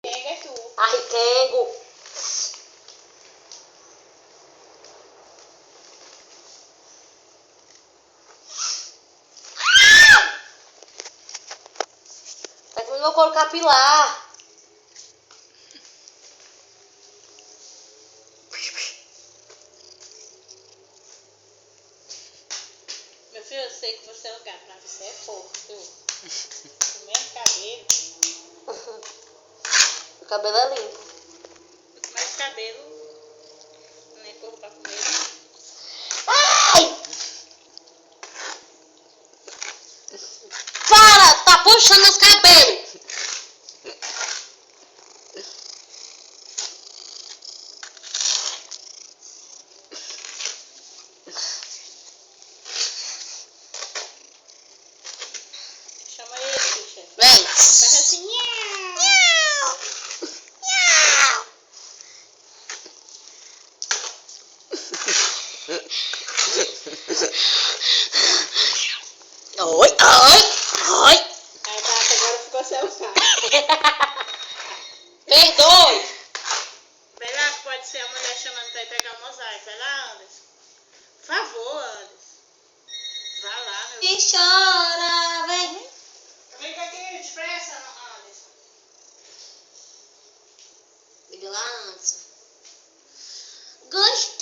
Quem é tu? Arriquengo. Tá comendo meu couro capilar. Meu filho, eu sei que você é um gato, mas você é porco, viu? O mesmo cabelo. O cabelo é limpo. Mas cabelo não é porco pra comer. Ai! Para! Tá puxando os cabelos. Chama ele, bicha. Vem. Faz assim, Miau. Miau. Oi, oi, oi. A gata agora ficou sem o carro. Perdoe. Vai lá, que pode ser a mulher chamando pra ir pegar o mosaico. Vai lá, Anderson. Por favor, Anderson. Vai lá, meu filho. E chora, vem. Vem aqui, depressa, Anderson. Liga lá, Anderson. Gostei.